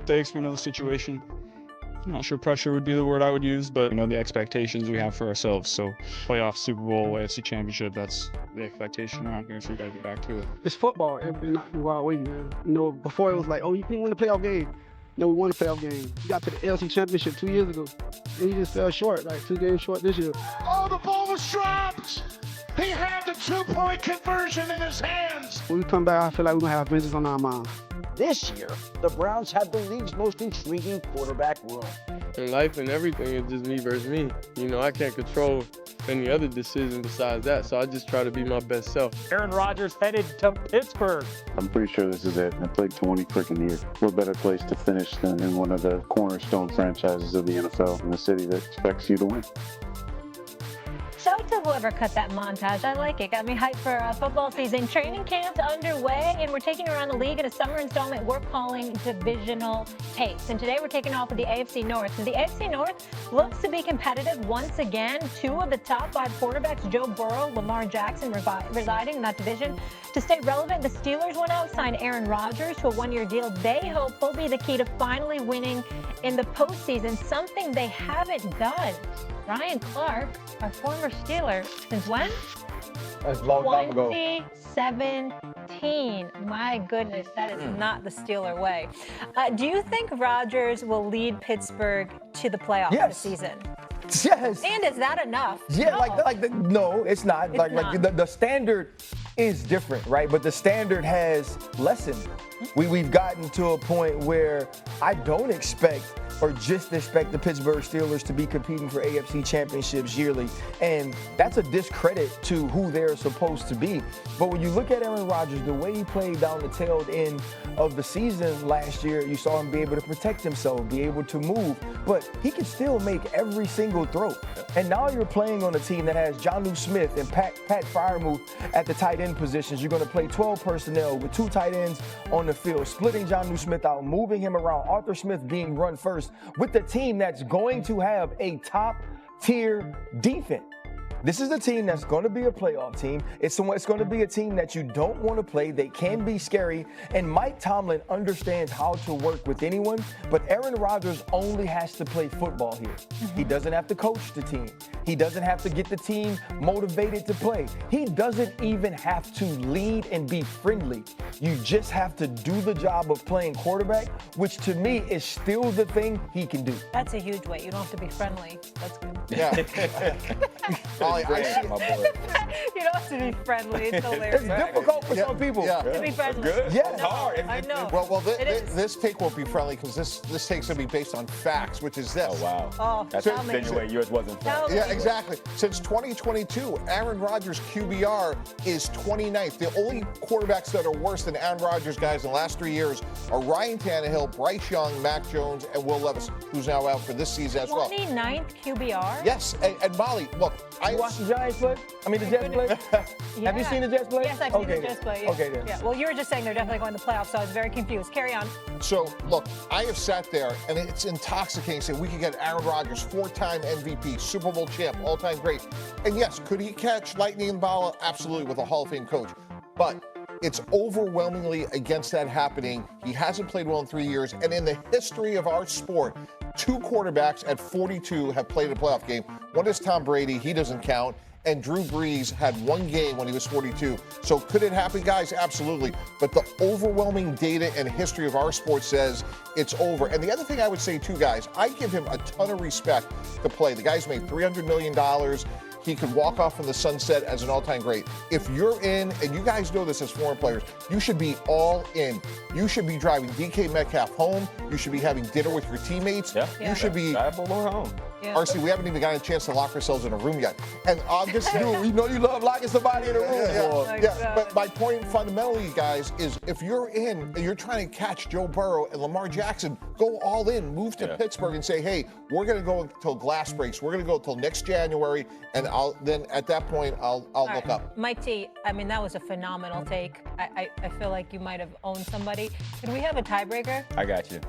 mistakes. We know the situation. I'm not sure pressure would be the word I would use, but the expectations we have for ourselves. So playoff, Super Bowl, AFC Championship, that's the expectation around here, so we got to get back to it. It's football. Everybody not too far away, man. Before it was like, oh, you can't win the playoff game. No, we won the playoff game. We got to the LC Championship 2 years ago. And he just fell short, like 2 games short this year. Oh, the ball was dropped. He had the 2-point conversion in his hands. When we come back, I feel like we're going to have vengeance on our minds. This year, the Browns have the league's most intriguing quarterback room. In life and everything, it's just me versus me. I can't control any other decision besides that, so I just try to be my best self. Aaron Rodgers headed to Pittsburgh. I'm pretty sure this is it. I played 20 freaking years. What better place to finish than in one of the cornerstone franchises of the NFL in the city that expects you to win. Shout out to whoever cut that montage. I like it. Got me hyped for football season. Training camp's underway, and we're taking around the league in a summer installment we're calling Divisional Takes. And today we're taking off with the AFC North. And the AFC North looks to be competitive once again. 2 of the top 5 quarterbacks, Joe Burrow, Lamar Jackson, residing in that division. To stay relevant, the Steelers went out, signed Aaron Rodgers to a 1-year deal. They hope will be the key to finally winning in the postseason, something they haven't done. Ryan Clark, our former Steeler, since when? That's a long time ago. 2017. My goodness, that is not the Steeler way. Do you think Rodgers will lead Pittsburgh to the playoffs this season? Yes. And is that enough? Yeah, no. No, it's not. It's not. The standard is different, right? But the standard has lessened. We've gotten to a point where I don't expect or just expect the Pittsburgh Steelers to be competing for AFC championships yearly. And that's a discredit to who they're supposed to be. But when you look at Aaron Rodgers, the way he played down the tail end of the season last year, you saw him be able to protect himself, be able to move, but he can still make every single throw. And now you're playing on a team that has Jonnu Smith and Pat Freiermuth at the tight end positions. You're going to play 12 personnel with 2 tight ends on the field, splitting Jonnu Smith out, moving him around, Arthur Smith being run first, with the team that's going to have a top-tier defense. This is a team that's going to be a playoff team. It's going to be a team that you don't want to play. They can be scary. And Mike Tomlin understands how to work with anyone, but Aaron Rodgers only has to play football here. He doesn't have to coach the team. He doesn't have to get the team motivated to play. He doesn't even have to lead and be friendly. You just have to do the job of playing quarterback, which to me is still the thing he can do. That's a huge weight. You don't have to be friendly. That's good. Yeah. I see. My boy. You don't have to be friendly. It's hilarious. It's difficult for some people. To be friendly. Good. Yeah, it's hard. I know. Well, this take won't be friendly because this take's going to be based on facts, which is this. Oh, wow. Oh, that's insinuating yours wasn't friendly. Yeah, exactly. Since 2022, Aaron Rodgers' QBR is 29th. The only quarterbacks that are worse than Aaron Rodgers, guys, in the last 3 years are Ryan Tannehill, Bryce Young, Mac Jones, and Will Levis, who's now out for this season as well. 29th QBR? Yes, and Molly, look, You watched the Giants play? I mean, the Jets play? Yeah. Have you seen the Jets play? Yes, I've seen the Jets play. Yeah. Okay, then. Yeah. Well, you were just saying they're definitely going to the playoffs, so I was very confused. Carry on. So, look, I have sat there, and it's intoxicating saying we could get Aaron Rodgers, 4-time MVP, Super Bowl champ, all-time great. And yes, could he catch lightning in the bottle? Absolutely, with a Hall of Fame coach. But it's overwhelmingly against that happening. He hasn't played well in 3 years, and in the history of our sport, 2 quarterbacks at 42 have played a playoff game. One is Tom Brady. He doesn't count. And Drew Brees had 1 game when he was 42. So could it happen, guys? Absolutely. But the overwhelming data and history of our sport says it's over. And the other thing I would say, too, guys, I give him a ton of respect to play. The guy's made $300 million. He could walk off in the sunset as an all-time great. If you're in, and you guys know this as foreign players, you should be all in. You should be driving DK Metcalf home. You should be having dinner with your teammates. Yeah. You should be home. Yeah. RC, we haven't even gotten a chance to lock ourselves in a room yet. And I'm just We know you love locking somebody in a room. But my point fundamentally, guys, is if you're in and you're trying to catch Joe Burrow and Lamar Jackson, go all in. Move to Pittsburgh and say, hey, we're going to go until glass breaks. We're going to go until next January, and then at that point, I'll look up. Mike T, I mean, that was a phenomenal take. I feel like you might have owned somebody. Could we have a tiebreaker? I got you.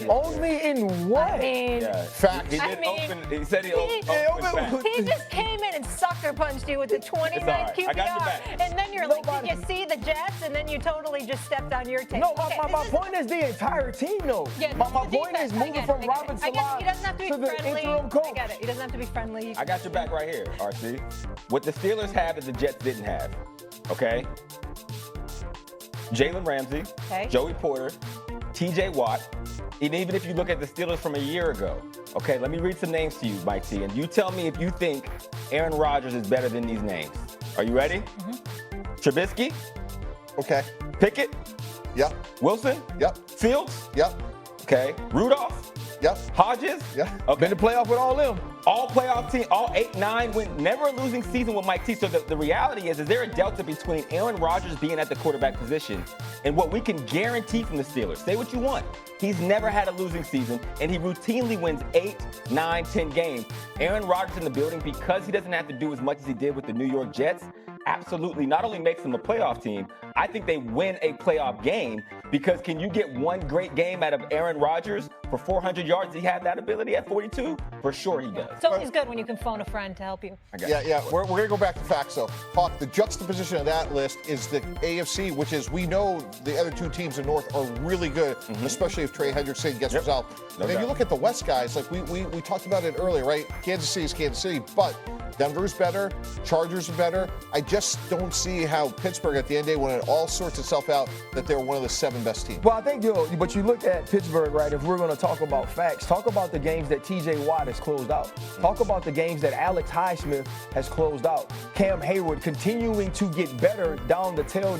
Own me in what? I mean, Facts. He did open He said he He just came in and sucker punched you with the 29 right. QBR. I got your back. And then you're like, did you see the Jets? And then you totally just stepped on your tape. No, my point is the entire team, though. Yeah, my point is moving from Robert Salah he doesn't have to be to the friendly. interim coach. I get it. He doesn't have to be friendly. I got your back right here, RC. What the Steelers have that the Jets didn't have, okay? Jalen Ramsey, Joey Porter, TJ Watt, and even if you look at the Steelers from a year ago, okay, let me read some names to you, Mike T, and you tell me if you think Aaron Rodgers is better than these names. Are you ready? Trubisky? Okay. Pickett? Yep. Wilson? Yep. Fields? Yep. Okay. Rudolph? Yep. Hodges? Yeah. Okay. Been to playoff with all them. All playoff team, all 8, 9 win, never a losing season with Mike T. So the reality is there a delta between Aaron Rodgers being at the quarterback position and what we can guarantee from the Steelers? Say what you want. He's never had a losing season, and he routinely wins 8, 9, 10 games. Aaron Rodgers in the building, because he doesn't have to do as much as he did with the New York Jets, absolutely not only makes them a playoff team, I think they win a playoff game because can you get one great game out of Aaron Rodgers for 400 yards? Does he have that ability at 42? For sure he does. It's always good when you can phone a friend to help you. Yeah. We're going to go back to facts, though. Hawk, the juxtaposition of that list is the AFC, which is we know the other two teams in North are really good, especially if Trey Hendrickson gets resolved. And then you look at the West guys, like we talked about it earlier, right? Kansas City is Kansas City, but Denver's better, Chargers are better. I just don't see how Pittsburgh at the end of the day, when it all sorts itself out, that they're one of the 7 best teams. Well, I think, but you look at Pittsburgh, right, if we're going to talk about facts, talk about the games that TJ Watt has closed out. Talk about the games that Alex Highsmith has closed out. Cam Hayward continuing to get better down the tail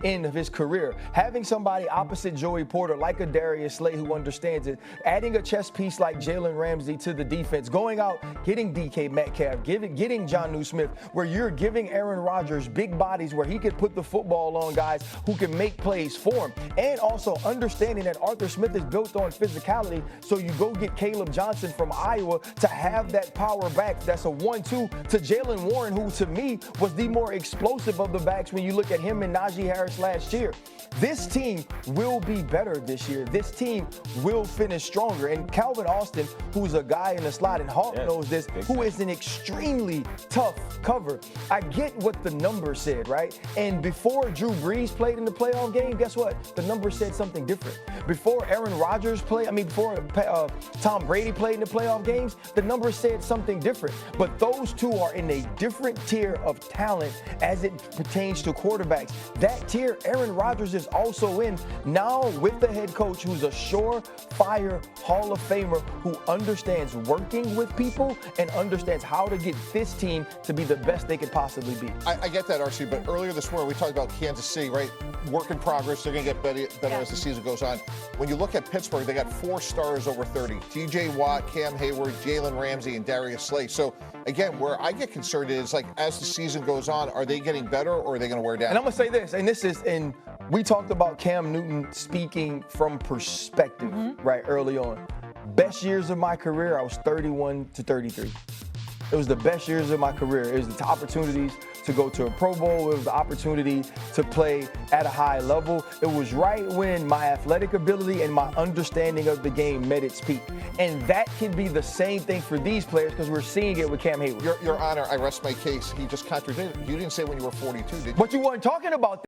end of his career. Having somebody opposite Joey Porter like a Darius Slay who understands it. Adding a chess piece like Jalen Ramsey to the defense. Going out, getting DK Metcalf, getting Jonnu Smith, where you're giving Aaron Rodgers big bodies where he could put the football on guys who can make plays for him. And also understanding that Arthur Smith is built on physicality, so you go get Caleb Johnson from Iowa to have that power back. That's a 1-2 to Jalen Warren, who to me was the more explosive of the backs when you look at him and Najee Harris last year. This team will be better this year. This team will finish stronger. And Calvin Austin, who's a guy in the slot, and Hawk knows this, who is an extremely tough cover. I get what the numbers said, right? And before Drew Brees played in the playoff game, guess what? The numbers said something different. Before Aaron Rodgers before Tom Brady played in the playoff games, the numbers said something different. But those two are in a different tier of talent as it pertains to quarterbacks. That tier, Aaron Rodgers is also in now with the head coach who's a surefire Hall of Famer who understands working with people and understands how to get this team to be the best they could possibly be. I get that, RC, but earlier this morning we talked about Kansas City, right? Work in progress. They're going to get better as the season goes on. When you look at Pittsburgh, they got 4 stars over 30. TJ Watt, Cam Hayward, Jalen Ramsey, and Darius Slay. So, again, where I get concerned is, like, as the season goes on, are they getting better or are they going to wear down? And I'm going to say this, and we talked about Cam Newton speaking from perspective, right, early on. Best years of my career, I was 31 to 33. It was the best years of my career. It was the opportunities to go to a Pro Bowl. It was the opportunity to play at a high level. It was right when my athletic ability and my understanding of the game met its peak. And that can be the same thing for these players because we're seeing it with Cam Hayward. Your Honor, I rest my case. He just contradicted. You didn't say when you were 42, did you? But you weren't talking about that.